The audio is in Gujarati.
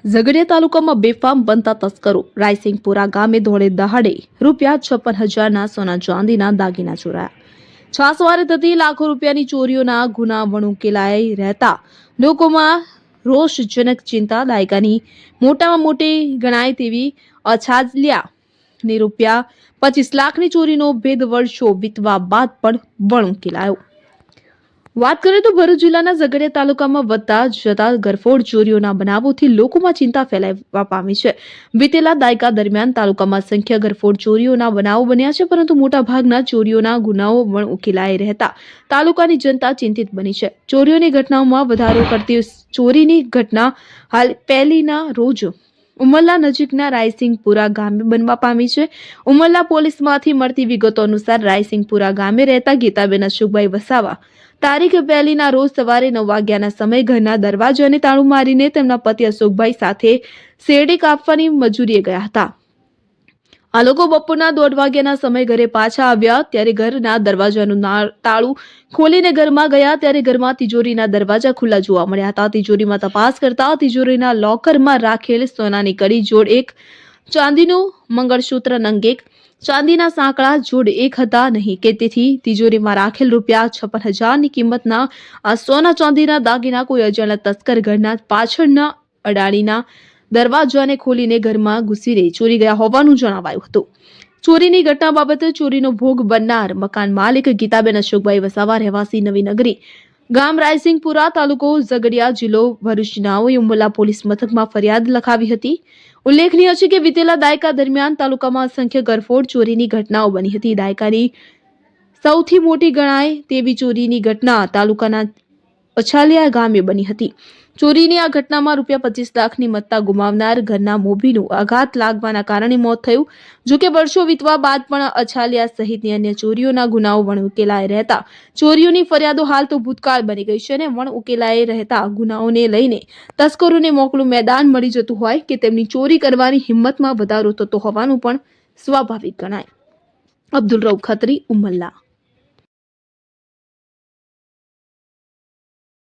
ઝઘડિયા તાલુકામાં બેફામ બનતા તસ્કરો રાયસિંગપુરા ગામે દોડે દહાડે ₹56,000ના સોના ચાંદીના દાગીના ચોરાયા। છાસવારે થતી લાખો રૂપિયાની ચોરીઓના ગુના વણુકેલાઈ રહેતા લોકોમાં રોષજનક ચિંતા। દાયકાની મોટામાં મોટી ગણાય તેવી અછાલિયાની ₹25 લાખની ચોરીનો ભેદ વર્ષો વીતવા બાદ પણ વણુકેલાયો। વાત કરીએ તો ભરૂચ જિલ્લાના ઝઘડિયા તાલુકામાં વધતા જતા ગરફોડ ચોરીઓના બનાવોથી લોકોમાં ચિંતા ફેલાવા પામી છે। વીતેલા દાયકા દરમિયાન તાલુકામાં સંખ્ય ગરફોડ ચોરીઓના બનાવો બન્યા છે, પરંતુ મોટાભાગના ચોરીઓના ગુનાઓ પણ ઉકેલાઈ રહેતા તાલુકાની જનતા ચિંતિત બની છે। ચોરીઓની ઘટનાઓમાં વધારો કરતી ચોરીની ઘટના હાલ પહેલીના રોજ ઉમરલા નજીકના રાયસિંગપુરા ગામે બનવા પામી છે। ઉમરલા પોલીસમાંથી મળતી વિગતો અનુસાર રાયસિંગપુરા ગામે રહેતા ગીતાબેન અશોકભાઈ વસાવા તારીખ 1ના રોજ સવારે 9 વાગ્યાના સમયે ઘરના દરવાજાને તાળું મારીને તેમના પતિ અશોકભાઈ સાથે શેરડી કાપવાની મજૂરીએ ગયા હતા। આ લોકો બપોરના 1:30 વાગ્યાના સમયે ઘરે પાછા આવ્યા ત્યારે ઘરના દરવાજાનું તાળું ખોલીને ઘરમાં ગયા ત્યારે ઘરમાં તિજોરીના દરવાજા ખુલ્લા જોવા મળ્યા હતા। તિજોરીમાં તપાસ કરતા તિજોરીના લોકરમાં રાખેલ સોનાની કડી જોડ 1, ચાંદીનું મંગળસૂત્ર નંગ 1, ચાંદીના સાંકળા જોડ 1 હતા નહીં કે તેથી તિજોરીમાં રાખેલ ₹56,000ની કિંમતના આ સોના ચાંદીના દાગીના કોઈ અજાણ્યા તસ્કર ઘરના પાછળના અડાણીના દરવાજાને ખોલીને ઘરમાં ઘૂસીને ચોરી ગયા હોવાનું જણાવાયું હતું। ચોરીની ઘટના બાબતે ચોરીનો ભોગ બનનાર મકાન માલિક ગીતાબેન અશોકભાઈ વસાવા રહેવાસી નવી નગરી ગામ રાયસિંગપુરા તાલુકો ઝઘડિયા જિલ્લો ભરૂચનાઓએ ઉમરલા પોલીસ મથકમાં ફરિયાદ લખાવી હતી। ઉલ્લેખનીય છે કે વીતેલા દાયકા દરમિયાન તાલુકામાં અસંખ્ય ગરફોડ ચોરીની ઘટનાઓ બની હતી। દાયકાની સૌથી મોટી ગણાય તેવી ચોરીની ઘટના તાલુકાના અછાલિયા ગામે બની હતી। ચોરીની આ ઘટનામાં ₹25 લાખની મત્તા ગુમાવનાર ઘરના મોભીનું આઘાત લાગવાના કારણે મોત થયું। જોકે વર્ષો વીતવા બાદ પણ અછાલિયા સહિતની અન્ય ચોરીઓના ગુનાઓ વણ ઉકેલાઈ રહેતા ચોરીઓની ફરિયાદો હાલ તો ભૂતકાળ બની ગઈ છે અને વણ ઉકેલાઈ રહેતા ગુનાઓને લઈને તસ્કરોને મોકળું મેદાન મળી જતું હોય કે તેમની ચોરી કરવાની હિંમતમાં વધારો થતો હોવાનું પણ સ્વાભાવિક ગણાય। અબ્દુલ રઉફ ખત્રી, ઉમરલા।